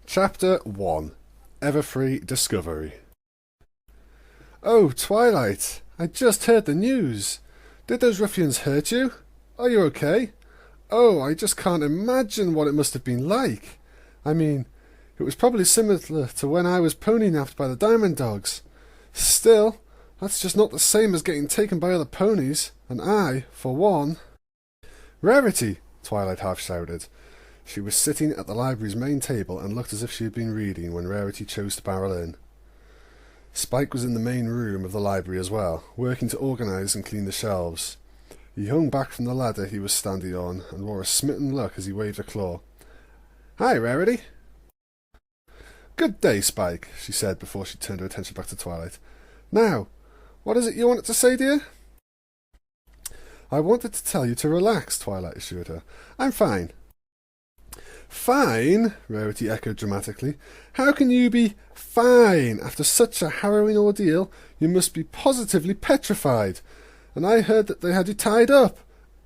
Chapter 1. Everfree Discovery. Oh, Twilight, I just heard the news. Did those ruffians hurt you? Are you okay? Oh, I just can't imagine what it must have been like. I mean, it was probably similar to when I was pony-napped by the Diamond Dogs. Still, that's just not the same as getting taken by other ponies, and I, for one... Rarity! Twilight half shouted. She was sitting at the library's main table and looked as if she had been reading when Rarity chose to barrel in. Spike was in the main room of the library as well, working to organise and clean the shelves. He hung back from the ladder he was standing on and wore a smitten look as he waved a claw. "Hi, Rarity." "Good day, Spike," she said before she turned her attention back to Twilight. "Now, what is it you wanted to say, dear?" "I wanted to tell you to relax," Twilight assured her. "I'm fine." "Fine?" Rarity echoed dramatically. "How can you be fine after such a harrowing ordeal? You must be positively petrified. And I heard that they had you tied up.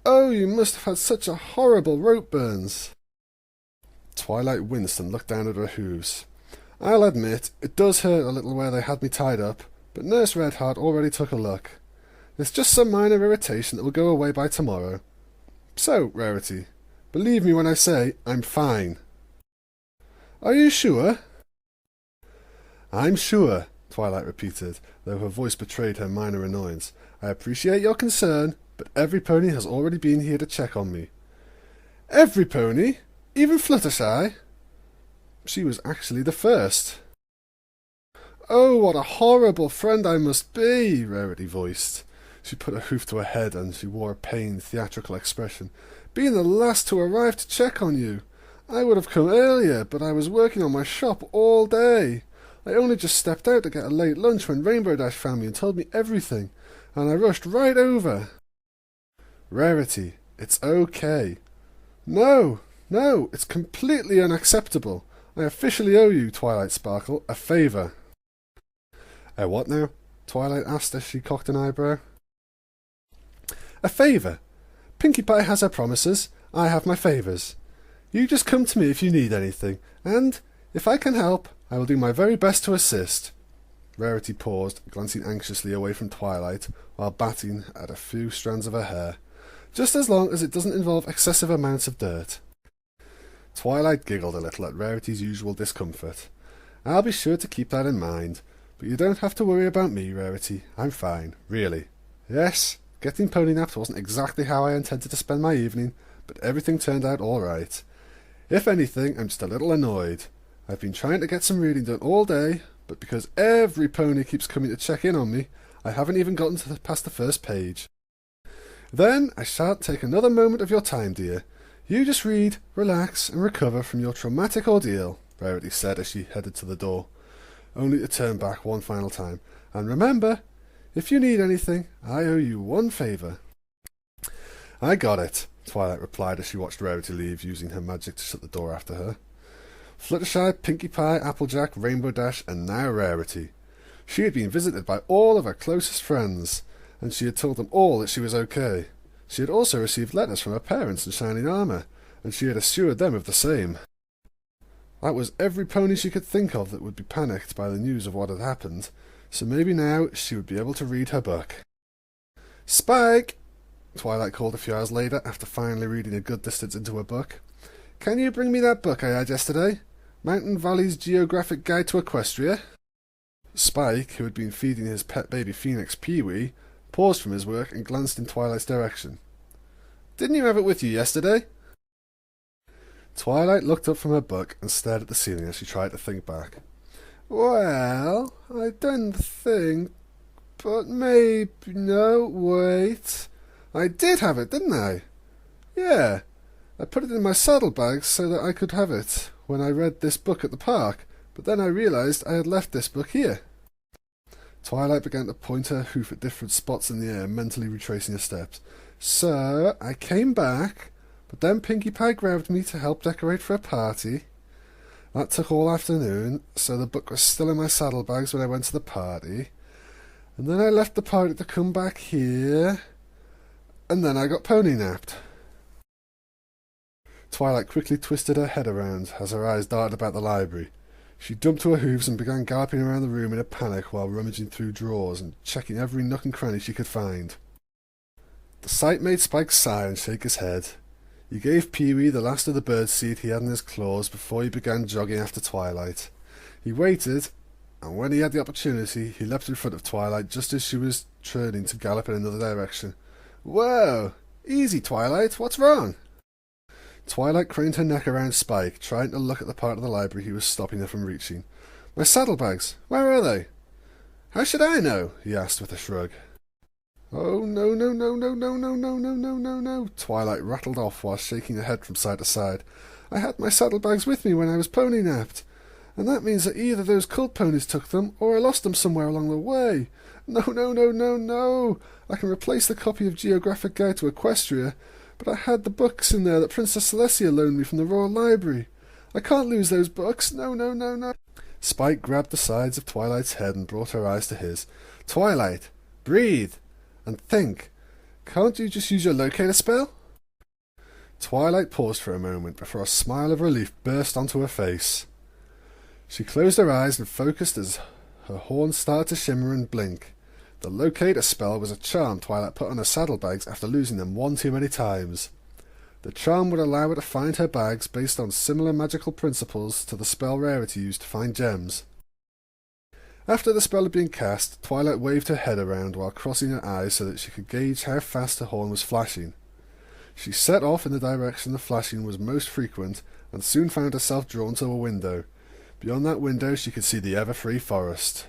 Oh, you must have had such a horrible rope burns." Twilight winced and looked down at her hooves. "I'll admit, it does hurt a little where they had me tied up, but Nurse Redheart already took a look. It's just some minor irritation that will go away by tomorrow. So, Rarity, believe me when I say I'm fine." "Are you sure?" "I'm sure," Twilight repeated, though her voice betrayed her minor annoyance. "I appreciate your concern, but every pony has already been here to check on me." "Every pony? Even Fluttershy?" "She was actually the first." "Oh, what a horrible friend I must be," Rarity voiced. She put her hoof to her head and she wore a pained, theatrical expression. "Being the last to arrive to check on you. I would have come earlier, but I was working on my shop all day. I only just stepped out to get a late lunch when Rainbow Dash found me and told me everything, and I rushed right over." "Rarity, it's okay." No, it's completely unacceptable. I officially owe you, Twilight Sparkle, a favour." "A what now?" Twilight asked as she cocked an eyebrow. "A favour. Pinkie Pie has her promises, I have my favours. You just come to me if you need anything, and, if I can help, I will do my very best to assist." Rarity paused, glancing anxiously away from Twilight, while batting at a few strands of her hair. "Just as long as it doesn't involve excessive amounts of dirt." Twilight giggled a little at Rarity's usual discomfort. "I'll be sure to keep that in mind, but you don't have to worry about me, Rarity. I'm fine, really. Yes, getting pony-napped wasn't exactly how I intended to spend my evening, but everything turned out all right. If anything, I'm just a little annoyed. I've been trying to get some reading done all day, but because every pony keeps coming to check in on me, I haven't even gotten past the first page. Then I shan't take another moment of your time, dear. You just read, relax, and recover from your traumatic ordeal," Rarity said as she headed to the door, only to turn back one final time. "And remember, if you need anything, I owe you one favour." "I got it," Twilight replied as she watched Rarity leave, using her magic to shut the door after her. Fluttershy, Pinkie Pie, Applejack, Rainbow Dash, and now Rarity. She had been visited by all of her closest friends, and she had told them all that she was okay. She had also received letters from her parents in shining armour, and she had assured them of the same. That was every pony she could think of that would be panicked by the news of what had happened, so maybe now she would be able to read her book. "Spike!" Twilight called a few hours later, after finally reading a good distance into her book. "Can you bring me that book I had yesterday? Mountain Valley's Geographic Guide to Equestria?" Spike, who had been feeding his pet baby phoenix Pee-wee, paused from his work and glanced in Twilight's direction. "Didn't you have it with you yesterday?" Twilight looked up from her book and stared at the ceiling as she tried to think back. "Well, I didn't think, but maybe... No, wait. I did have it, didn't I? Yeah. I put it in my saddlebag so that I could have it when I read this book at the park, but then I realised I had left this book here." Twilight began to point her hoof at different spots in the air, mentally retracing her steps. "So, I came back, but then Pinkie Pie grabbed me to help decorate for a party. That took all afternoon, so the book was still in my saddlebags when I went to the party. And then I left the party to come back here, and then I got pony-napped." Twilight quickly twisted her head around as her eyes darted about the library. She jumped to her hooves and began galloping around the room in a panic while rummaging through drawers and checking every nook and cranny she could find. The sight made Spike sigh and shake his head. He gave Pee-wee the last of the birdseed he had in his claws before he began jogging after Twilight. He waited, and when he had the opportunity, he leapt in front of Twilight just as she was turning to gallop in another direction. "Whoa! Easy, Twilight, what's wrong?" Twilight craned her neck around Spike, trying to look at the part of the library he was stopping her from reaching. "My saddlebags, where are they?" "How should I know?" he asked with a shrug. "Oh, no, no, no, no, no, no, no, no, no, no, no," Twilight rattled off while shaking her head from side to side. "I had my saddlebags with me when I was pony-napped, and that means that either those cult ponies took them, or I lost them somewhere along the way. No, no, no, no, no! I can replace the copy of Geographic Guide to Equestria, but I had the books in there that Princess Celestia loaned me from the Royal Library. I can't lose those books. No, no, no, no." Spike grabbed the sides of Twilight's head and brought her eyes to his. "Twilight, breathe, and think. Can't you just use your locator spell?" Twilight paused for a moment before a smile of relief burst onto her face. She closed her eyes and focused as her horns started to shimmer and blink. The locator spell was a charm Twilight put on her saddlebags after losing them one too many times. The charm would allow her to find her bags based on similar magical principles to the spell Rarity used to find gems. After the spell had been cast, Twilight waved her head around while crossing her eyes so that she could gauge how fast her horn was flashing. She set off in the direction the flashing was most frequent and soon found herself drawn to a window. Beyond that window she could see the Everfree forest.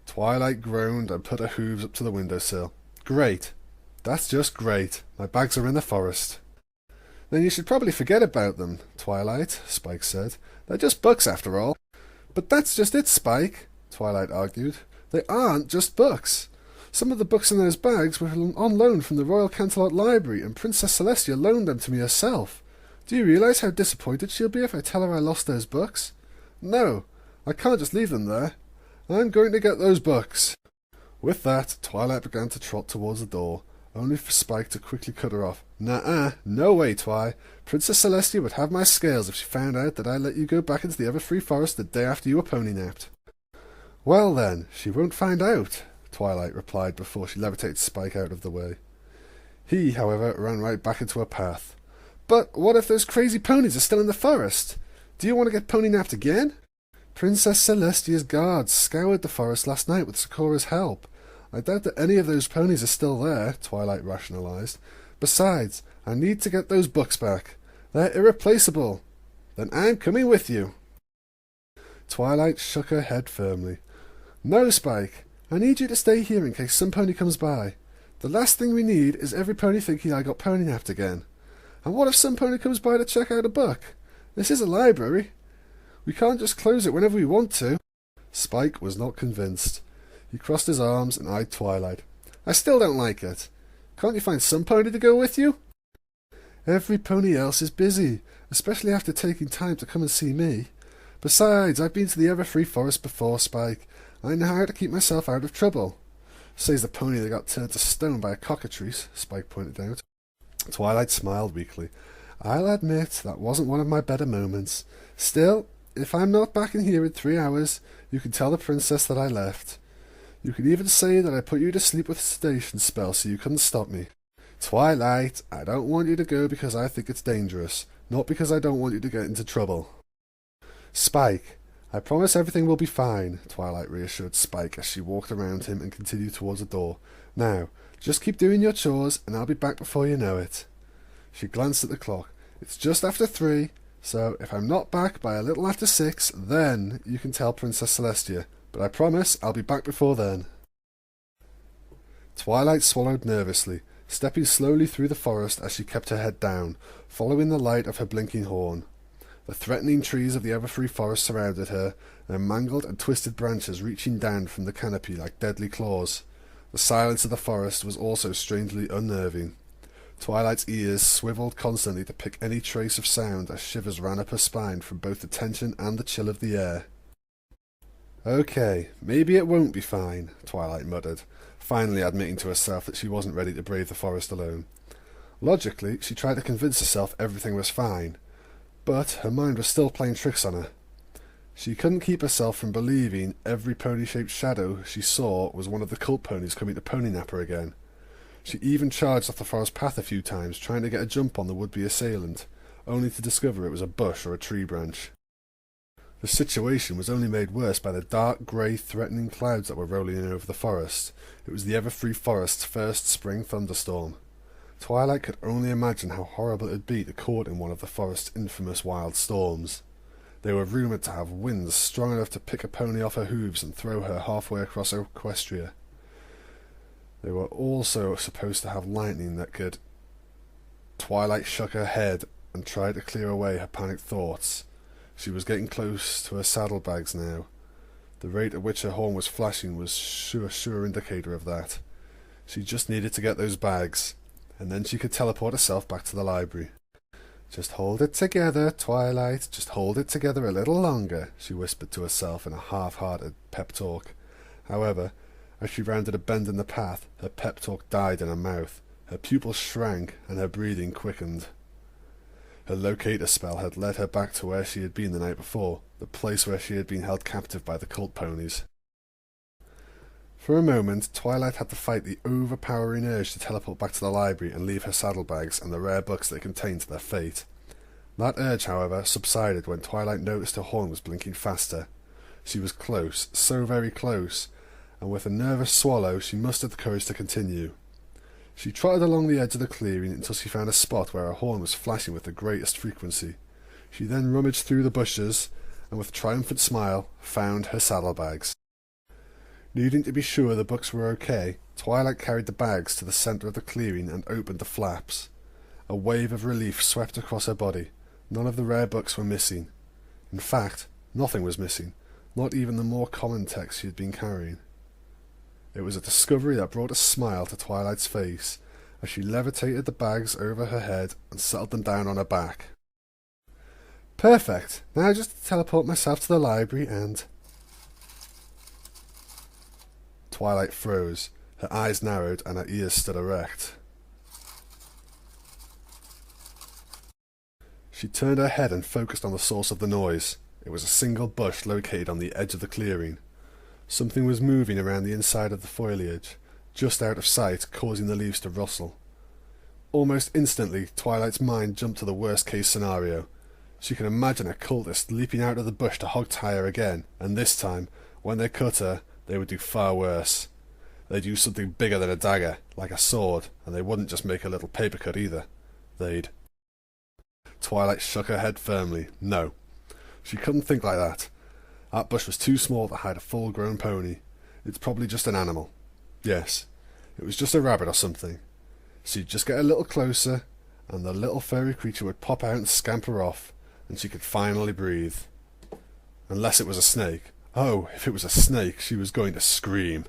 Twilight groaned and put her hooves up to the windowsill. "Great. That's just great. My bags are in the forest." "Then you should probably forget about them, Twilight," Spike said. "They're just books after all." "But that's just it, Spike," Twilight argued. "They aren't just books. Some of the books in those bags were on loan from the Royal Canterlot Library, and Princess Celestia loaned them to me herself. Do you realise how disappointed she'll be if I tell her I lost those books? No, I can't just leave them there. I'm going to get those books." With that, Twilight began to trot towards the door, only for Spike to quickly cut her off. "Nuh-uh, no way, Twi. Princess Celestia would have my scales if she found out that I let you go back into the Everfree forest the day after you were pony-napped." "Well then, she won't find out," Twilight replied before she levitated Spike out of the way. He, however, ran right back into her path. "But what if those crazy ponies are still in the forest? Do you want to get pony-napped again?" "Princess Celestia's guards scoured the forest last night with Sakura's help. I doubt that any of those ponies are still there," Twilight rationalized. "Besides, I need to get those books back. They're irreplaceable. Then I'm coming with you." Twilight shook her head firmly. "No, Spike. I need you to stay here in case some pony comes by. The last thing we need is every pony thinking I got pony-napped again. And what if some pony comes by to check out a book? This is a library. We can't just close it whenever we want to." Spike was not convinced. He crossed his arms and eyed Twilight. "I still don't like it. Can't you find some pony to go with you?" "Every pony else is busy, especially after taking time to come and see me. Besides, I've been to the Everfree forest before, Spike. I know how to keep myself out of trouble." "Says the pony that got turned to stone by a cockatrice," Spike pointed out. Twilight smiled weakly. "I'll admit that wasn't one of my better moments. Still, if I'm not back in here in 3 hours, you can tell the princess that I left. You can even say that I put you to sleep with a sedation spell so you couldn't stop me. Twilight, I don't want you to go because I think it's dangerous, not because I don't want you to get into trouble." "Spike, I promise everything will be fine," Twilight reassured Spike as she walked around him and continued towards the door. "Now, just keep doing your chores and I'll be back before you know it." She glanced at the clock. "It's just after 3, so if I'm not back by a little after 6, then you can tell Princess Celestia. But I promise I'll be back before then." Twilight swallowed nervously, stepping slowly through the forest as she kept her head down, following the light of her blinking horn. The threatening trees of the Everfree forest surrounded her, their mangled and twisted branches reaching down from the canopy like deadly claws. The silence of the forest was also strangely unnerving. Twilight's ears swiveled constantly to pick any trace of sound as shivers ran up her spine from both the tension and the chill of the air. "Okay, maybe it won't be fine," Twilight muttered, finally admitting to herself that she wasn't ready to brave the forest alone. Logically, she tried to convince herself everything was fine, but her mind was still playing tricks on her. She couldn't keep herself from believing every pony-shaped shadow she saw was one of the cult ponies coming to pony nap her again. She even charged off the forest path a few times, trying to get a jump on the would-be assailant, only to discover it was a bush or a tree branch. The situation was only made worse by the dark, grey, threatening clouds that were rolling in over the forest. It was the Everfree forest's first spring thunderstorm. Twilight could only imagine how horrible it would be to caught in one of the forest's infamous wild storms. They were rumoured to have winds strong enough to pick a pony off her hooves and throw her halfway across Equestria. They were also supposed to have lightning that could... Twilight shook her head and tried to clear away her panicked thoughts. She was getting close to her saddlebags now. The rate at which her horn was flashing was a sure indicator of that. She just needed to get those bags, and then she could teleport herself back to the library. "Just hold it together, Twilight, just hold it together a little longer," she whispered to herself in a half-hearted pep talk. However, as she rounded a bend in the path, her pep talk died in her mouth, her pupils shrank, and her breathing quickened. Her locator spell had led her back to where she had been the night before, the place where she had been held captive by the cult ponies. For a moment, Twilight had to fight the overpowering urge to teleport back to the library and leave her saddlebags and the rare books they contained to their fate. That urge, however, subsided when Twilight noticed her horn was blinking faster. She was close, so very close, and with a nervous swallow she mustered the courage to continue. She trotted along the edge of the clearing until she found a spot where her horn was flashing with the greatest frequency. She then rummaged through the bushes, and with a triumphant smile, found her saddlebags. Needing to be sure the books were okay, Twilight carried the bags to the centre of the clearing and opened the flaps. A wave of relief swept across her body. None of the rare books were missing. In fact, nothing was missing, not even the more common text she had been carrying. It was a discovery that brought a smile to Twilight's face as she levitated the bags over her head and settled them down on her back. "Perfect! Now just teleport myself to the library and..." Twilight froze, her eyes narrowed and her ears stood erect. She turned her head and focused on the source of the noise. It was a single bush located on the edge of the clearing. Something was moving around the inside of the foliage, just out of sight, causing the leaves to rustle. Almost instantly, Twilight's mind jumped to the worst-case scenario. She could imagine a cultist leaping out of the bush to hog-tie her again, and this time, when they cut her, they would do far worse. They'd use something bigger than a dagger, like a sword, and they wouldn't just make a little paper cut either. They'd... Twilight shook her head firmly. No. She couldn't think like that. That bush was too small to hide a full-grown pony. It's probably just an animal. Yes, it was just a rabbit or something. She'd just get a little closer, and the little furry creature would pop out and scamper off, and she could finally breathe. Unless it was a snake. Oh, if it was a snake, she was going to scream.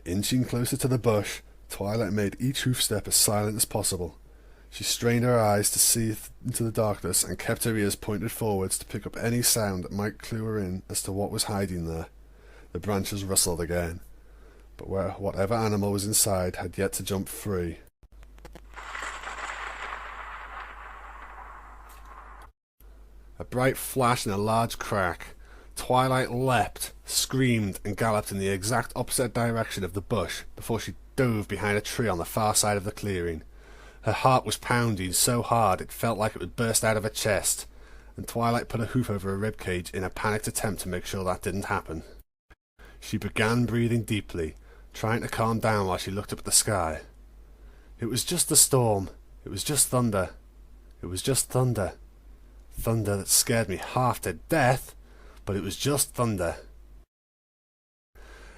Inching closer to the bush, Twilight made each hoof step as silent as possible. She strained her eyes to see into the darkness and kept her ears pointed forwards to pick up any sound that might clue her in as to what was hiding there. The branches rustled again, but whatever animal was inside had yet to jump free. A bright flash and a large crack. Twilight leapt, screamed, and galloped in the exact opposite direction of the bush before she dove behind a tree on the far side of the clearing. Her heart was pounding so hard it felt like it would burst out of her chest, and Twilight put a hoof over her ribcage in a panicked attempt to make sure that didn't happen. She began breathing deeply, trying to calm down while she looked up at the sky. It was just the storm. It was just thunder. It was just thunder. Thunder that scared me half to death, but it was just thunder.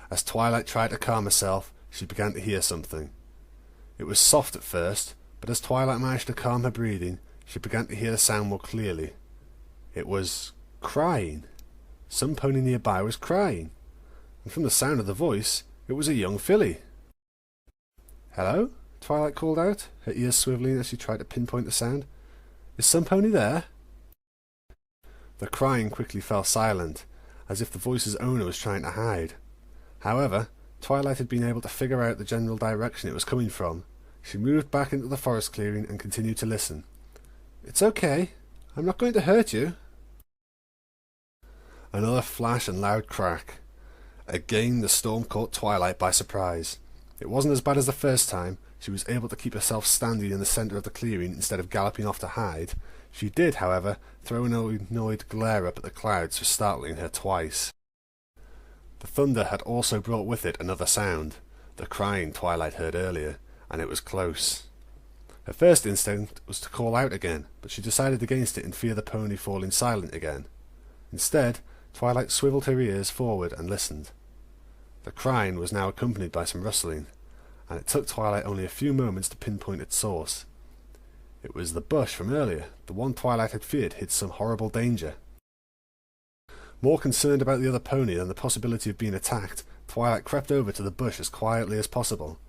As Twilight tried to calm herself, she began to hear something. It was soft at first, but as Twilight managed to calm her breathing, she began to hear the sound more clearly. It was crying. Some pony nearby was crying, and from the sound of the voice, it was a young filly. "Hello?" Twilight called out, her ears swivelling as she tried to pinpoint the sound. "Is some pony there?" The crying quickly fell silent, as if the voice's owner was trying to hide. However, Twilight had been able to figure out the general direction it was coming from. She moved back into the forest clearing and continued to listen. "It's okay. I'm not going to hurt you." Another flash and loud crack. Again the storm caught Twilight by surprise. It wasn't as bad as the first time. She was able to keep herself standing in the centre of the clearing instead of galloping off to hide. She did, however, throw an annoyed glare up at the clouds for startling her twice. The thunder had also brought with it another sound, the crying Twilight heard earlier, and it was close. Her first instinct was to call out again, but she decided against it in fear of the pony falling silent again. Instead, Twilight swiveled her ears forward and listened. The crying was now accompanied by some rustling, and it took Twilight only a few moments to pinpoint its source. It was the bush from earlier, the one Twilight had feared hid some horrible danger. More concerned about the other pony than the possibility of being attacked, Twilight crept over to the bush as quietly as possible.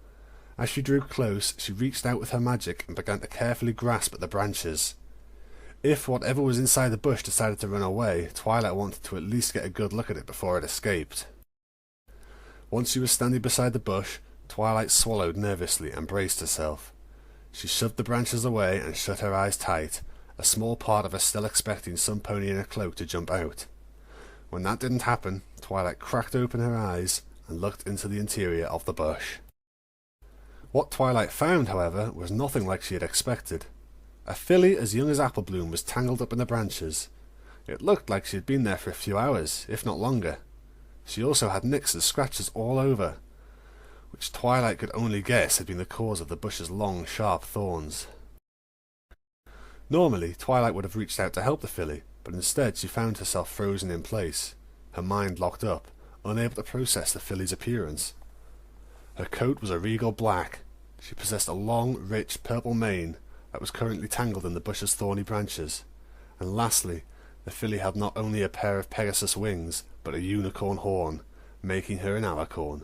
As she drew close, she reached out with her magic and began to carefully grasp at the branches. If whatever was inside the bush decided to run away, Twilight wanted to at least get a good look at it before it escaped. Once she was standing beside the bush, Twilight swallowed nervously and braced herself. She shoved the branches away and shut her eyes tight, a small part of her still expecting some pony in a cloak to jump out. When that didn't happen, Twilight cracked open her eyes and looked into the interior of the bush. What Twilight found, however, was nothing like she had expected. A filly as young as Apple Bloom was tangled up in the branches. It looked like she had been there for a few hours, if not longer. She also had nicks and scratches all over, which Twilight could only guess had been the cause of the bush's long, sharp thorns. Normally, Twilight would have reached out to help the filly, but instead she found herself frozen in place, her mind locked up, unable to process the filly's appearance. Her coat was a regal black. She possessed a long, rich, purple mane that was currently tangled in the bush's thorny branches. And lastly, the filly had not only a pair of Pegasus wings, but a unicorn horn, making her an alicorn.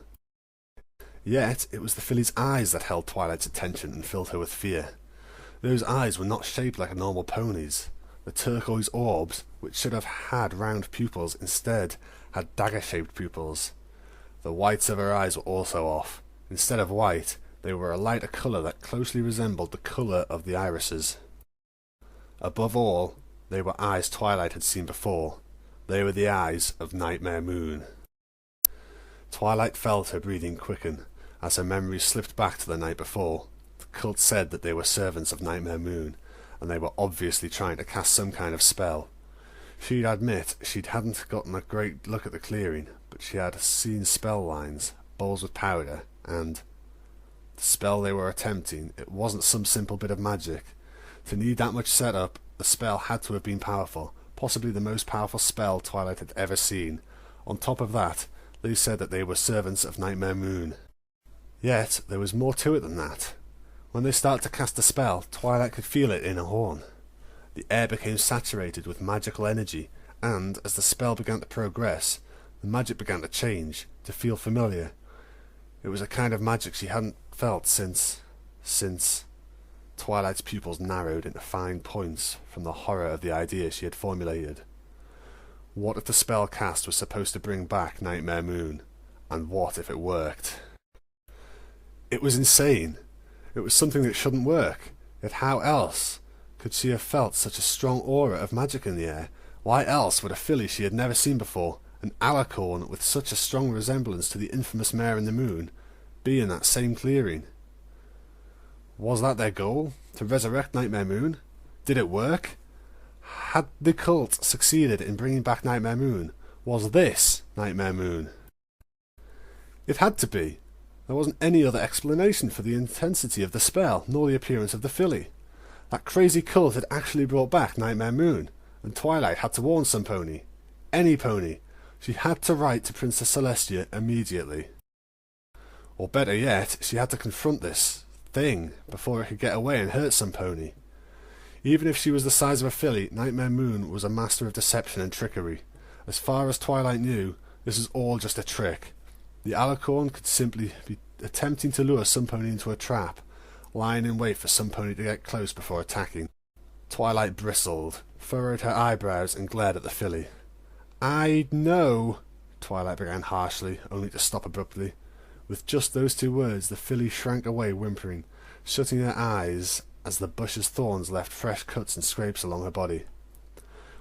Yet it was the filly's eyes that held Twilight's attention and filled her with fear. Those eyes were not shaped like a normal pony's. The turquoise orbs, which should have had round pupils, instead had dagger-shaped pupils. The whites of her eyes were also off. Instead of white, they were a lighter colour that closely resembled the colour of the irises. Above all, they were eyes Twilight had seen before. They were the eyes of Nightmare Moon. Twilight felt her breathing quicken as her memories slipped back to the night before. The cult said that they were servants of Nightmare Moon, and they were obviously trying to cast some kind of spell. She'd admit she hadn't gotten a great look at the clearing, but she had seen spell lines, bowls with powder, and the spell they were attempting, it wasn't some simple bit of magic. To need that much setup, the spell had to have been powerful, possibly the most powerful spell Twilight had ever seen. On top of that, they said that they were servants of Nightmare Moon. Yet, there was more to it than that. When they started to cast the spell, Twilight could feel it in her horn. The air became saturated with magical energy, and as the spell began to progress, the magic began to change, to feel familiar. It was a kind of magic she hadn't felt since... Twilight's pupils narrowed into fine points from the horror of the idea she had formulated. What if the spell cast was supposed to bring back Nightmare Moon? And what if it worked? It was insane. It was something that shouldn't work. Yet how else could she have felt such a strong aura of magic in the air? Why else would a filly she had never seen before, an alicorn with such a strong resemblance to the infamous Mare in the Moon, be in that same clearing? Was that their goal? To resurrect Nightmare Moon? Did it work? Had the cult succeeded in bringing back Nightmare Moon? Was this Nightmare Moon? It had to be. There wasn't any other explanation for the intensity of the spell, nor the appearance of the filly. That crazy cult had actually brought back Nightmare Moon, and Twilight had to warn some pony. Any pony. She had to write to Princess Celestia immediately. Or better yet, she had to confront this thing before it could get away and hurt some pony. Even if she was the size of a filly, Nightmare Moon was a master of deception and trickery. As far as Twilight knew, this was all just a trick. The alicorn could simply be attempting to lure some pony into a trap, lying in wait for some pony to get close before attacking. Twilight bristled, furrowed her eyebrows, and glared at the filly. "I know," Twilight began harshly, only to stop abruptly. With just those two words, the filly shrank away, whimpering. shutting her eyes as the bush's thorns left fresh cuts and scrapes along her body.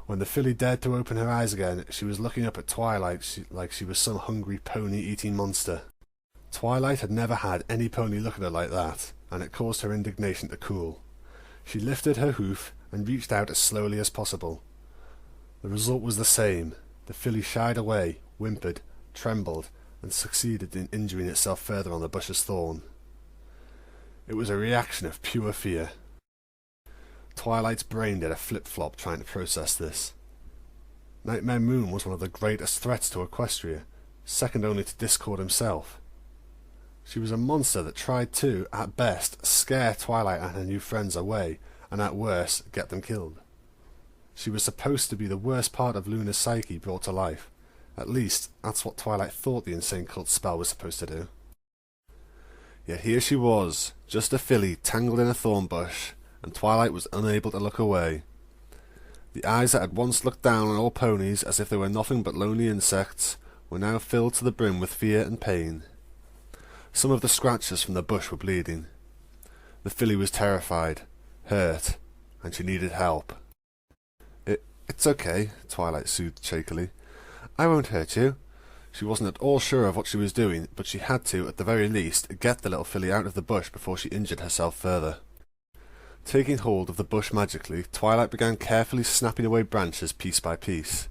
When the filly dared to open her eyes again, she was looking up at Twilight like she was some hungry pony-eating monster. Twilight had never had any pony look at her like that, and it caused her indignation to cool. She lifted her hoof and reached out as slowly as possible. The result was the same. The filly shied away, whimpered, trembled, and succeeded in injuring itself further on the bush's thorn. It was a reaction of pure fear. Twilight's brain did a flip-flop trying to process this. Nightmare Moon was one of the greatest threats to Equestria, second only to Discord himself. She was a monster that tried to, at best, scare Twilight and her new friends away, and at worst, get them killed. She was supposed to be the worst part of Luna's psyche brought to life. At least, that's what Twilight thought the insane cult spell was supposed to do. Yet here she was, just a filly tangled in a thorn bush, and Twilight was unable to look away. The eyes that had once looked down on all ponies as if they were nothing but lonely insects were now filled to the brim with fear and pain. Some of the scratches from the bush were bleeding. The filly was terrified, hurt, and she needed help. It's okay, Twilight soothed shakily. I won't hurt you. She wasn't at all sure of what she was doing, but she had to, at the very least, get the little filly out of the bush before she injured herself further. Taking hold of the bush magically, Twilight began carefully snapping away branches piece by piece.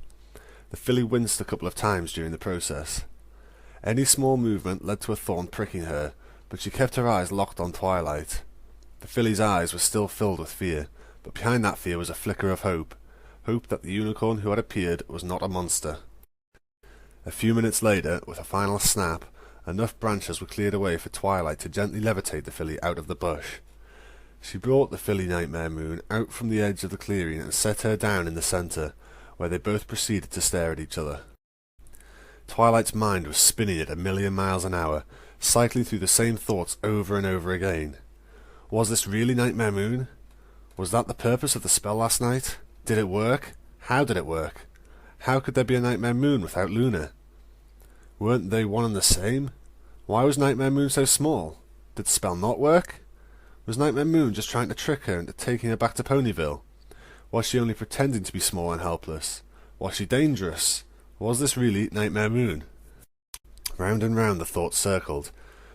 The filly winced a couple of times during the process. Any small movement led to a thorn pricking her, but she kept her eyes locked on Twilight. The filly's eyes were still filled with fear, but behind that fear was a flicker of hope that the unicorn who had appeared was not a monster. A few minutes later, with a final snap, enough branches were cleared away for Twilight to gently levitate the filly out of the bush. She brought the filly Nightmare Moon out from the edge of the clearing and set her down in the centre, where they both proceeded to stare at each other. Twilight's mind was spinning at 1,000,000 miles an hour, cycling through the same thoughts over and over again. Was this really Nightmare Moon? Was that the purpose of the spell last night? Did it work? How did it work? How could there be a Nightmare Moon without Luna? Weren't they one and the same? Why was Nightmare Moon so small? Did the spell not work? Was Nightmare Moon just trying to trick her into taking her back to Ponyville? Was she only pretending to be small and helpless? Was she dangerous? Was this really Nightmare Moon? Round and round the thoughts circled.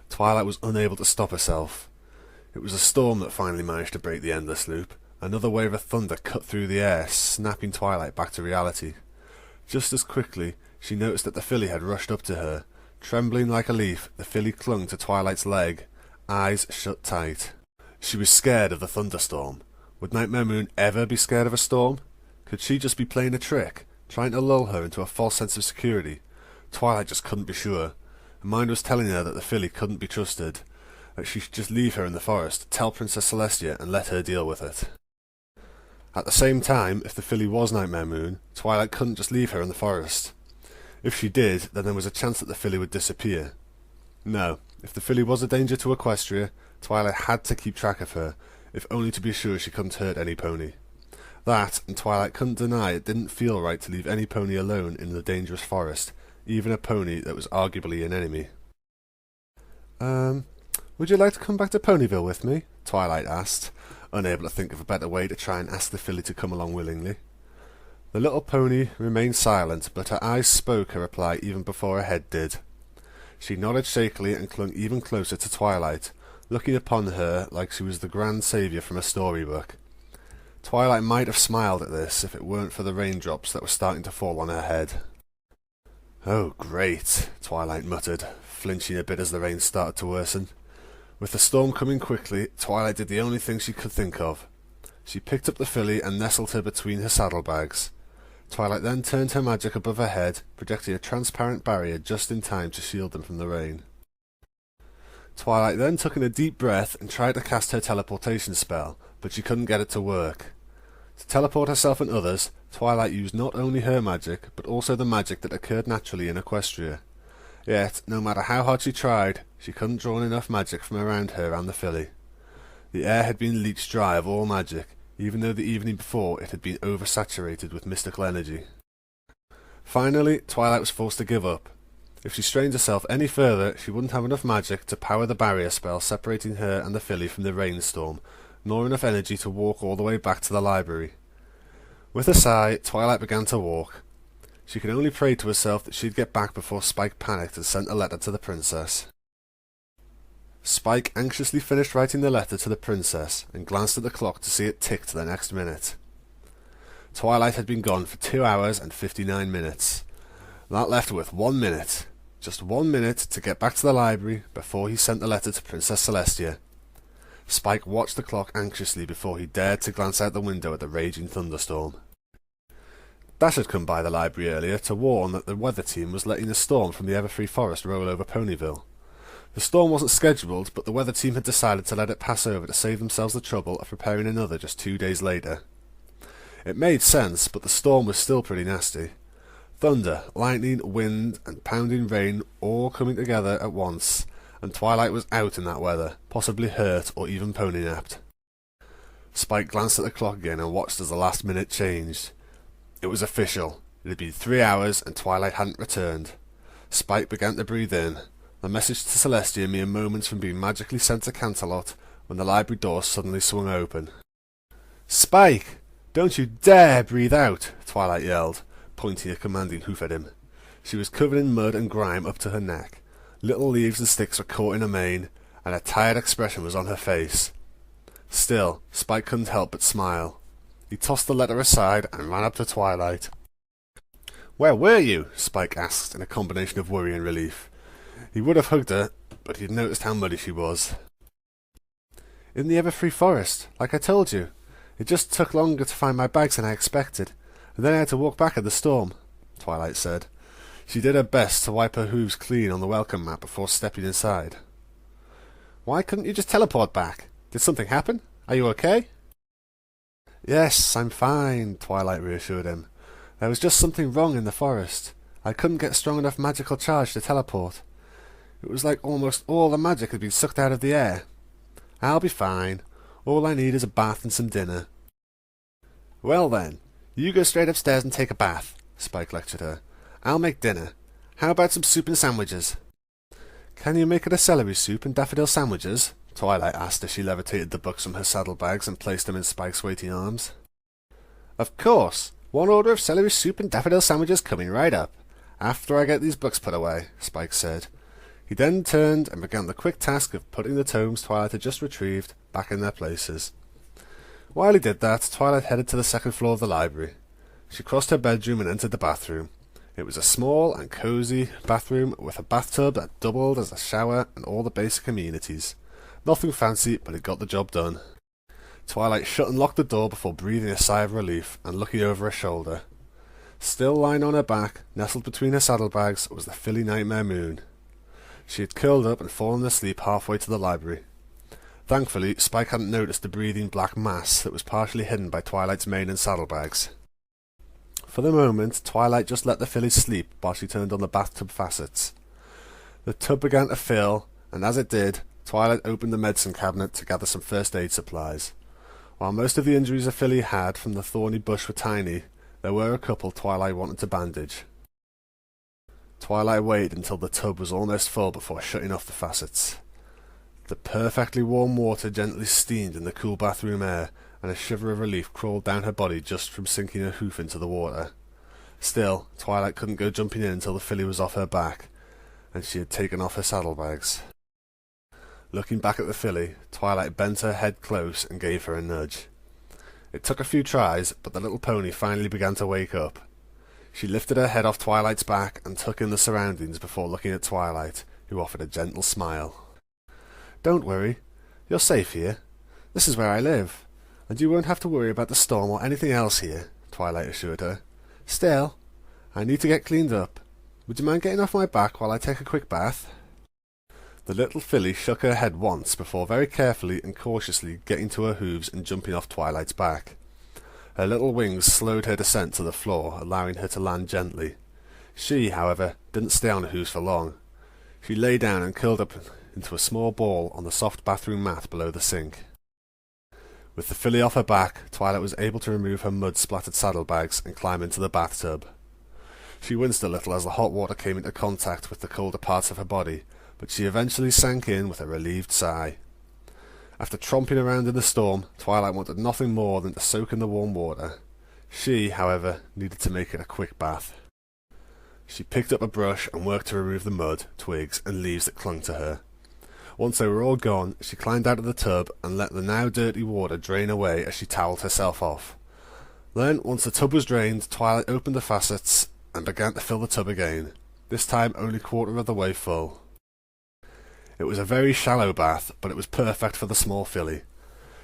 Twilight was unable to stop herself. It was a storm that finally managed to break the endless loop. Another wave of thunder cut through the air, snapping Twilight back to reality. Just as quickly, she noticed that the filly had rushed up to her. Trembling like a leaf, the filly clung to Twilight's leg, eyes shut tight. She was scared of the thunderstorm. Would Nightmare Moon ever be scared of a storm? Could she just be playing a trick, trying to lull her into a false sense of security? Twilight just couldn't be sure. Her mind was telling her that the filly couldn't be trusted, that she should just leave her in the forest, tell Princess Celestia, and let her deal with it. At the same time, if the filly was Nightmare Moon, Twilight couldn't just leave her in the forest. If she did, then there was a chance that the filly would disappear. No, if the filly was a danger to Equestria, Twilight had to keep track of her, if only to be sure she couldn't hurt any pony. That, and Twilight couldn't deny it didn't feel right to leave any pony alone in the dangerous forest, even a pony that was arguably an enemy. Would you like to come back to Ponyville with me? Twilight asked, unable to think of a better way to try and ask the filly to come along willingly. The little pony remained silent, but her eyes spoke her reply even before her head did. She nodded shakily and clung even closer to Twilight, looking upon her like she was the grand saviour from a storybook. Twilight might have smiled at this if it weren't for the raindrops that were starting to fall on her head. "Oh, great," Twilight muttered, flinching a bit as the rain started to worsen. With the storm coming quickly, Twilight did the only thing she could think of. She picked up the filly and nestled her between her saddlebags. Twilight then turned her magic above her head, projecting a transparent barrier just in time to shield them from the rain. Twilight then took in a deep breath and tried to cast her teleportation spell, but she couldn't get it to work. To teleport herself and others, Twilight used not only her magic, but also the magic that occurred naturally in Equestria. Yet, no matter how hard she tried, she couldn't draw enough magic from around her and the filly. The air had been leached dry of all magic, even though the evening before it had been oversaturated with mystical energy. Finally, Twilight was forced to give up. If she strained herself any further, she wouldn't have enough magic to power the barrier spell separating her and the filly from the rainstorm, nor enough energy to walk all the way back to the library. With a sigh, Twilight began to walk. She could only pray to herself that she'd get back before Spike panicked and sent a letter to the princess. Spike anxiously finished writing the letter to the princess and glanced at the clock to see it tick to the next minute. Twilight had been gone for 2 hours and 59 minutes. That left her with 1 minute. Just 1 minute to get back to the library before he sent the letter to Princess Celestia. Spike watched the clock anxiously before he dared to glance out the window at the raging thunderstorm. Dash had come by the library earlier to warn that the weather team was letting a storm from the Everfree forest roll over Ponyville. The storm wasn't scheduled, but the weather team had decided to let it pass over to save themselves the trouble of preparing another just 2 days later. It made sense, but the storm was still pretty nasty. Thunder, lightning, wind, and pounding rain all coming together at once, and Twilight was out in that weather, possibly hurt or even pony-napped. Spike glanced at the clock again and watched as the last minute changed. It was official. It had been 3 hours and Twilight hadn't returned. Spike began to breathe in. The message to Celestia mere moments from being magically sent to Canterlot when the library door suddenly swung open. "Spike! Don't you dare breathe out!" Twilight yelled, pointing a commanding hoof at him. She was covered in mud and grime up to her neck. Little leaves and sticks were caught in her mane, and a tired expression was on her face. Still, Spike couldn't help but smile. He tossed the letter aside and ran up to Twilight. "Where were you?" Spike asked in a combination of worry and relief. He would have hugged her, but he'd noticed how muddy she was. "In the Everfree forest, like I told you. It just took longer to find my bags than I expected, and then I had to walk back in the storm," Twilight said. She did her best to wipe her hooves clean on the welcome mat before stepping inside. "Why couldn't you just teleport back? Did something happen? Are you okay?" "Yes, I'm fine," Twilight reassured him. "There was just something wrong in the forest. I couldn't get strong enough magical charge to teleport. It was like almost all the magic had been sucked out of the air. I'll be fine. All I need is a bath and some dinner." "Well then, you go straight upstairs and take a bath," Spike lectured her. "I'll make dinner. How about some soup and sandwiches?" "Can you make it a celery soup and daffodil sandwiches?" Twilight asked as she levitated the books from her saddlebags and placed them in Spike's waiting arms. "Of course. 1 order of celery soup and daffodil sandwiches coming right up, after I get these books put away," Spike said. He then turned and began the quick task of putting the tomes Twilight had just retrieved back in their places. While he did that, Twilight headed to the second floor of the library. She crossed her bedroom and entered the bathroom. It was a small and cosy bathroom with a bathtub that doubled as a shower and all the basic amenities. Nothing fancy, but it got the job done. Twilight shut and locked the door before breathing a sigh of relief and looking over her shoulder. Still lying on her back, nestled between her saddlebags, was the filly Nightmare Moon. She had curled up and fallen asleep halfway to the library. Thankfully, Spike hadn't noticed the breathing black mass that was partially hidden by Twilight's mane and saddlebags. For the moment, Twilight just let the filly sleep while she turned on the bathtub faucets. The tub began to fill, and as it did, Twilight opened the medicine cabinet to gather some first aid supplies. While most of the injuries a filly had from the thorny bush were tiny, there were a couple Twilight wanted to bandage. Twilight waited until the tub was almost full before shutting off the faucets. The perfectly warm water gently steamed in the cool bathroom air, and a shiver of relief crawled down her body just from sinking her hoof into the water. Still, Twilight couldn't go jumping in until the filly was off her back, and she had taken off her saddlebags. Looking back at the filly, Twilight bent her head close and gave her a nudge. It took a few tries, but the little pony finally began to wake up. She lifted her head off Twilight's back and took in the surroundings before looking at Twilight, who offered a gentle smile. "Don't worry. You're safe here. This is where I live, and you won't have to worry about the storm or anything else here," Twilight assured her. "Still, I need to get cleaned up. Would you mind getting off my back while I take a quick bath?" The little filly shook her head once before very carefully and cautiously getting to her hooves and jumping off Twilight's back. Her little wings slowed her descent to the floor, allowing her to land gently. She, however, didn't stay on her hooves for long. She lay down and curled up into a small ball on the soft bathroom mat below the sink. With the filly off her back, Twilight was able to remove her mud-splattered saddlebags and climb into the bathtub. She winced a little as the hot water came into contact with the colder parts of her body, but she eventually sank in with a relieved sigh. After tromping around in the storm, Twilight wanted nothing more than to soak in the warm water. She, however, needed to make it a quick bath. She picked up a brush and worked to remove the mud, twigs, and leaves that clung to her. Once they were all gone, she climbed out of the tub and let the now dirty water drain away as she towelled herself off. Then, once the tub was drained, Twilight opened the faucets and began to fill the tub again, this time only quarter of the way full. It was a very shallow bath, but it was perfect for the small filly.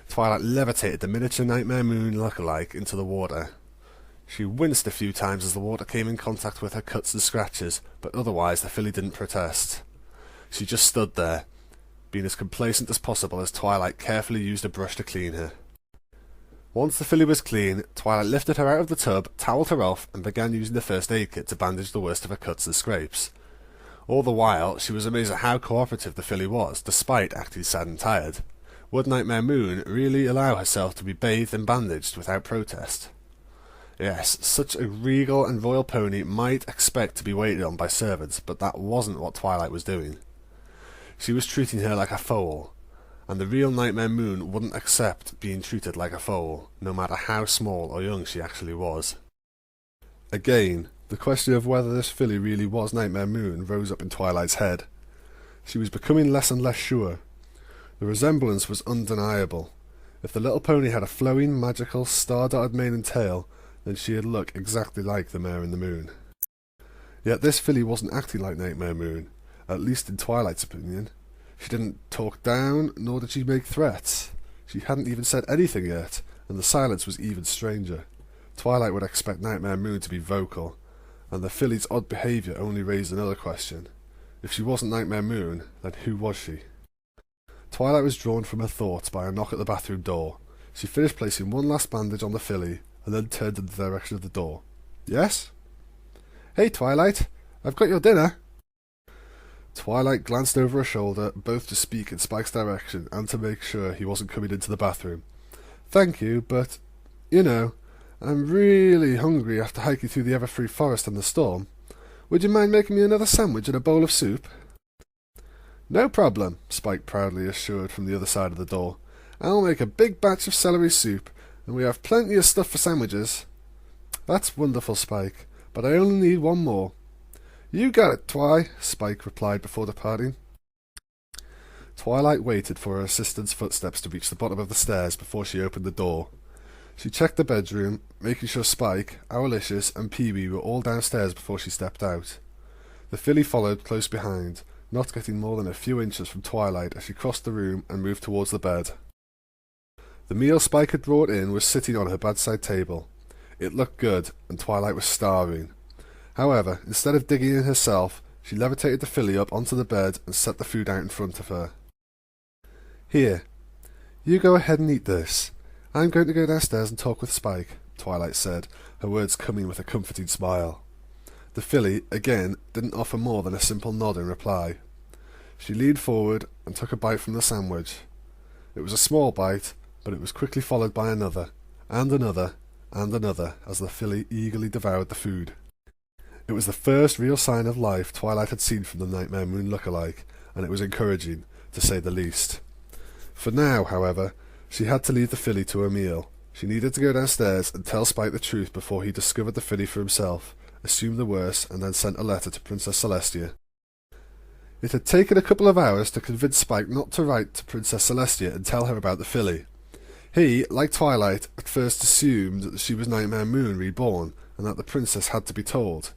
Twilight levitated the miniature Nightmare Moon look-alike into the water. She winced a few times as the water came in contact with her cuts and scratches, but otherwise the filly didn't protest. She just stood there, being as complacent as possible as Twilight carefully used a brush to clean her. Once the filly was clean, Twilight lifted her out of the tub, towelled her off, and began using the first aid kit to bandage the worst of her cuts and scrapes. All the while, she was amazed at how cooperative the filly was, despite acting sad and tired. Would Nightmare Moon really allow herself to be bathed and bandaged without protest? Yes, such a regal and royal pony might expect to be waited on by servants, but that wasn't what Twilight was doing. She was treating her like a foal, and the real Nightmare Moon wouldn't accept being treated like a foal, no matter how small or young she actually was. Again, the question of whether this filly really was Nightmare Moon rose up in Twilight's head. She was becoming less and less sure. The resemblance was undeniable. If the little pony had a flowing, magical, star-dotted mane and tail, then she'd look exactly like the Mare in the Moon. Yet this filly wasn't acting like Nightmare Moon, at least in Twilight's opinion. She didn't talk down, nor did she make threats. She hadn't even said anything yet, and the silence was even stranger. Twilight would expect Nightmare Moon to be vocal, and the filly's odd behaviour only raised another question. If she wasn't Nightmare Moon, then who was she? Twilight was drawn from her thoughts by a knock at the bathroom door. She finished placing one last bandage on the filly, and then turned in the direction of the door. Yes? Hey, Twilight, I've got your dinner. Twilight glanced over her shoulder, both to speak in Spike's direction and to make sure he wasn't coming into the bathroom. Thank you, but, you know, I'm really hungry after hiking through the Everfree forest in the storm. Would you mind making me another sandwich and a bowl of soup? No problem, Spike proudly assured from the other side of the door. I'll make a big batch of celery soup, and we have plenty of stuff for sandwiches. That's wonderful, Spike, but I only need one more. You got it, Twi, Spike replied before departing. Twilight waited for her assistant's footsteps to reach the bottom of the stairs before she opened the door. She checked the bedroom, making sure Spike, Owlicious, and Pee-wee were all downstairs before she stepped out. The filly followed close behind, not getting more than a few inches from Twilight as she crossed the room and moved towards the bed. The meal Spike had brought in was sitting on her bedside table. It looked good, and Twilight was starving. However, instead of digging in herself, she levitated the filly up onto the bed and set the food out in front of her. Here, you go ahead and eat this. I'm going to go downstairs and talk with Spike, Twilight said, her words coming with a comforting smile. The filly, again, didn't offer more than a simple nod in reply. She leaned forward and took a bite from the sandwich. It was a small bite, but it was quickly followed by another, and another, and another, as the filly eagerly devoured the food. It was the first real sign of life Twilight had seen from the Nightmare Moon look-alike, and it was encouraging, to say the least. For now, however, she had to leave the filly to her meal. She needed to go downstairs and tell Spike the truth before he discovered the filly for himself, assumed the worst, and then sent a letter to Princess Celestia. It had taken a couple of hours to convince Spike not to write to Princess Celestia and tell her about the filly. He, like Twilight, at first assumed that she was Nightmare Moon reborn, and that the princess had to be told.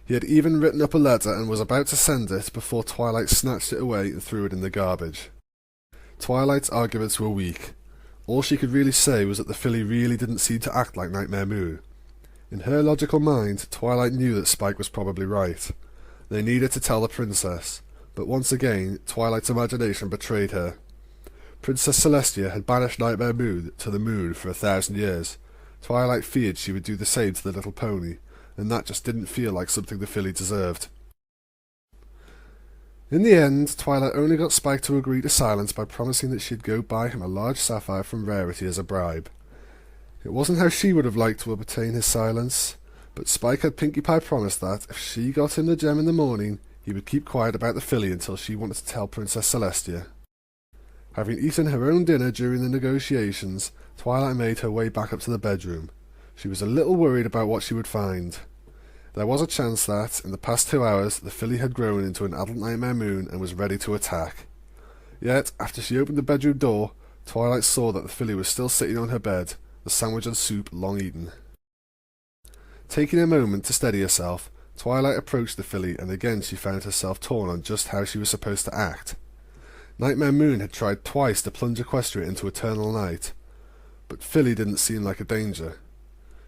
He had even written up a letter and was about to send it before Twilight snatched it away and threw it in the garbage. Twilight's arguments were weak. All she could really say was that the filly really didn't seem to act like Nightmare Moon. In her logical mind, Twilight knew that Spike was probably right. They needed to tell the princess, but once again, Twilight's imagination betrayed her. Princess Celestia had banished Nightmare Moon to the moon for 1,000 years. Twilight feared she would do the same to the little pony, and that just didn't feel like something the filly deserved. In the end, Twilight only got Spike to agree to silence by promising that she'd go buy him a large sapphire from Rarity as a bribe. It wasn't how she would have liked to obtain his silence, But Spike had Pinkie Pie promised that, if she got him the gem in the morning, he would keep quiet about the filly until she wanted to tell Princess Celestia. Having eaten her own dinner during the negotiations, Twilight made her way back up to the bedroom. She was a little worried about what she would find. There was a chance that, in the past 2 hours, the filly had grown into an adult Nightmare Moon and was ready to attack. Yet, after she opened the bedroom door, Twilight saw that the filly was still sitting on her bed, the sandwich and soup long eaten. Taking a moment to steady herself, Twilight approached the filly, and again she found herself torn on just how she was supposed to act. Nightmare Moon had tried twice to plunge Equestria into eternal night, but filly didn't seem like a danger.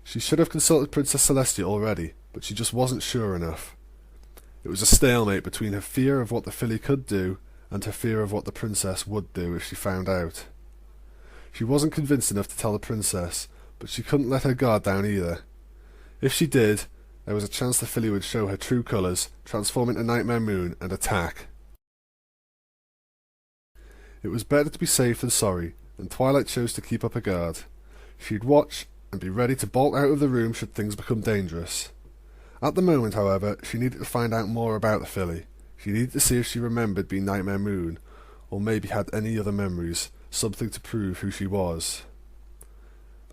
She should have consulted Princess Celestia already, but she just wasn't sure enough. It was a stalemate between her fear of what the filly could do and her fear of what the princess would do if she found out. She wasn't convinced enough to tell the princess, but she couldn't let her guard down either. If she did, there was a chance the filly would show her true colours, transform into Nightmare Moon, and attack. It was better to be safe than sorry, and Twilight chose to keep up her guard. She'd watch and be ready to bolt out of the room should things become dangerous. At the moment, however, she needed to find out more about the filly. She needed to see if she remembered being Nightmare Moon, or maybe had any other memories, something to prove who she was.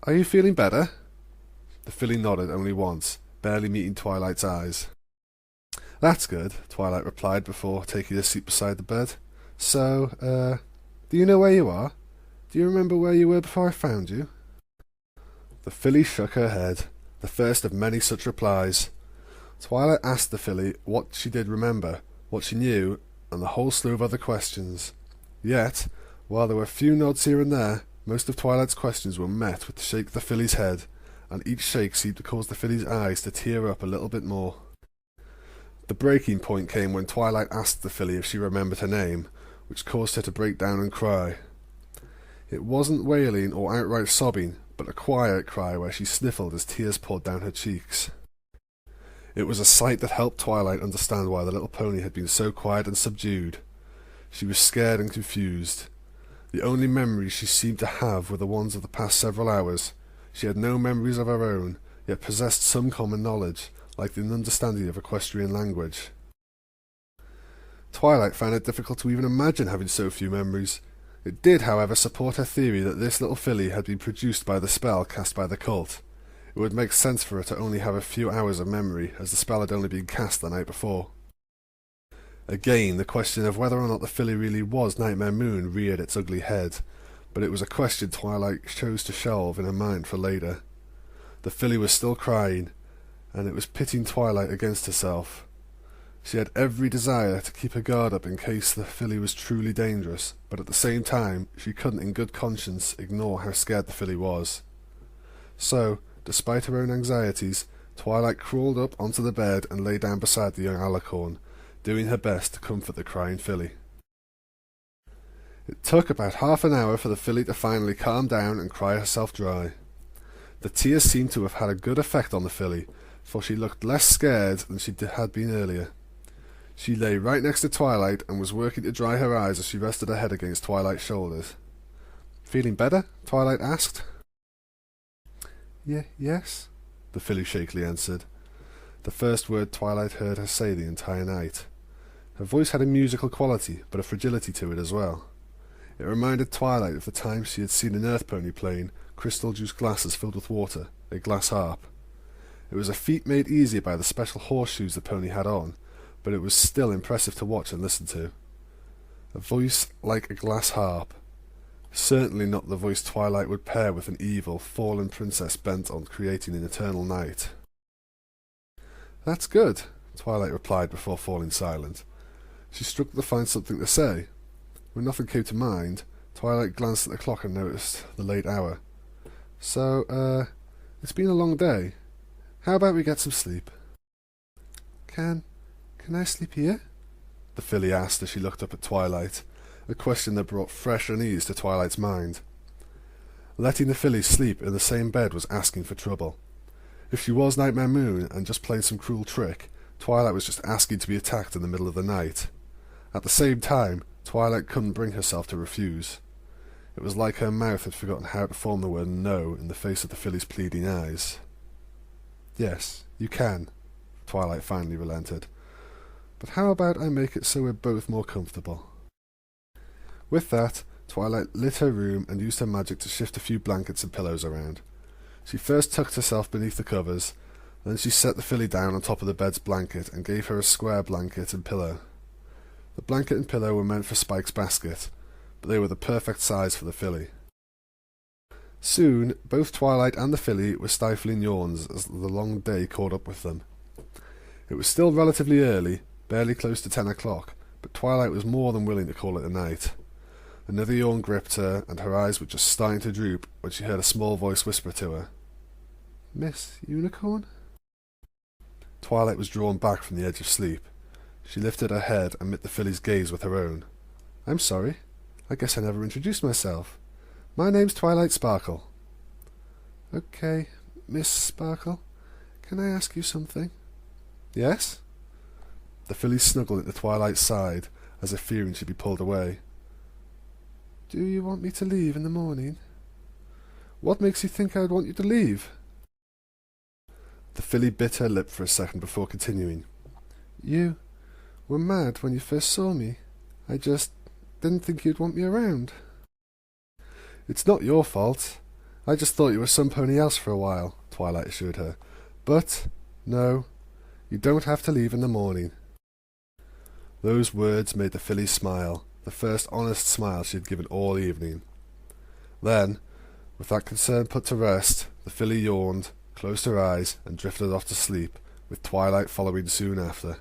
"Are you feeling better?" The filly nodded only once, barely meeting Twilight's eyes. "That's good," Twilight replied before taking a seat beside the bed. "So, do you know where you are? Do you remember where you were before I found you?" The filly shook her head, the first of many such replies. Twilight asked the filly what she did remember, what she knew, and the whole slew of other questions. Yet, while there were few nods here and there, most of Twilight's questions were met with a shake of the filly's head, and each shake seemed to cause the filly's eyes to tear up a little bit more. The breaking point came when Twilight asked the filly if she remembered her name, which caused her to break down and cry. It wasn't wailing or outright sobbing, but a quiet cry where she sniffled as tears poured down her cheeks. It was a sight that helped Twilight understand why the little pony had been so quiet and subdued. She was scared and confused. The only memories she seemed to have were the ones of the past several hours. She had no memories of her own, yet possessed some common knowledge, like the understanding of equestrian language. Twilight found it difficult to even imagine having so few memories. It did, however, support her theory that this little filly had been produced by the spell cast by the cult. It would make sense for her to only have a few hours of memory, as the spell had only been cast the night before. Again, the question of whether or not the filly really was Nightmare Moon reared its ugly head, but it was a question Twilight chose to shelve in her mind for later. The filly was still crying, and it was pitting Twilight against herself. She had every desire to keep her guard up in case the filly was truly dangerous, but at the same time she couldn't in good conscience ignore how scared the filly was. So, despite her own anxieties, Twilight crawled up onto the bed and lay down beside the young alicorn, doing her best to comfort the crying filly. It took about half an hour for the filly to finally calm down and cry herself dry. The tears seemed to have had a good effect on the filly, for she looked less scared than she had been earlier. She lay right next to Twilight and was working to dry her eyes as she rested her head against Twilight's shoulders. "Feeling better?" Twilight asked. Yes," the filly shakily answered, the first word Twilight heard her say the entire night. Her voice had a musical quality, but a fragility to it as well. It reminded Twilight of the time she had seen an earth pony playing crystal-juice glasses filled with water, a glass harp. It was a feat made easier by the special horseshoes the pony had on, but it was still impressive to watch and listen to. A voice like a glass harp. Certainly not the voice Twilight would pair with an evil, fallen princess bent on creating an eternal night. "That's good," Twilight replied before falling silent. She struggled to find something to say. When nothing came to mind, Twilight glanced at the clock and noticed the late hour. "So, it's been a long day. How about we get some sleep?" Can I sleep here?" the filly asked as she looked up at Twilight, a question that brought fresh unease to Twilight's mind. Letting the filly sleep in the same bed was asking for trouble. If she was Nightmare Moon and just playing some cruel trick, Twilight was just asking to be attacked in the middle of the night. At the same time, Twilight couldn't bring herself to refuse. It was like her mouth had forgotten how to form the word no in the face of the filly's pleading eyes. Yes, You can, Twilight finally relented. But how about I make it so we're both more comfortable? With that, Twilight lit her room and used her magic to shift a few blankets and pillows around. She first tucked herself beneath the covers, then she set the filly down on top of the bed's blanket and gave her a square blanket and pillow. The blanket and pillow were meant for Spike's basket, but they were the perfect size for the filly. Soon, both Twilight and the filly were stifling yawns as the long day caught up with them. It was still relatively early, barely close to 10 o'clock, but Twilight was more than willing to call it a night. Another yawn gripped her, and her eyes were just starting to droop when she heard a small voice whisper to her, "Miss Unicorn?" Twilight was drawn back from the edge of sleep. She lifted her head and met the filly's gaze with her own. "I'm sorry. I guess I never introduced myself. My name's Twilight Sparkle." "Okay, Miss Sparkle. Can I ask you something?" "Yes?" The filly snuggled into Twilight's side, as if fearing she'd be pulled away. "Do you want me to leave in the morning?" "What makes you think I'd want you to leave?" The filly bit her lip for a second before continuing. "You were mad when you first saw me. I just didn't think you'd want me around." "It's not your fault. I just thought you were some pony else for a while," Twilight assured her. "But, no, you don't have to leave in the morning." Those words made the filly smile, the first honest smile she had given all evening. Then, with that concern put to rest, the filly yawned, closed her eyes, and drifted off to sleep, with Twilight following soon after.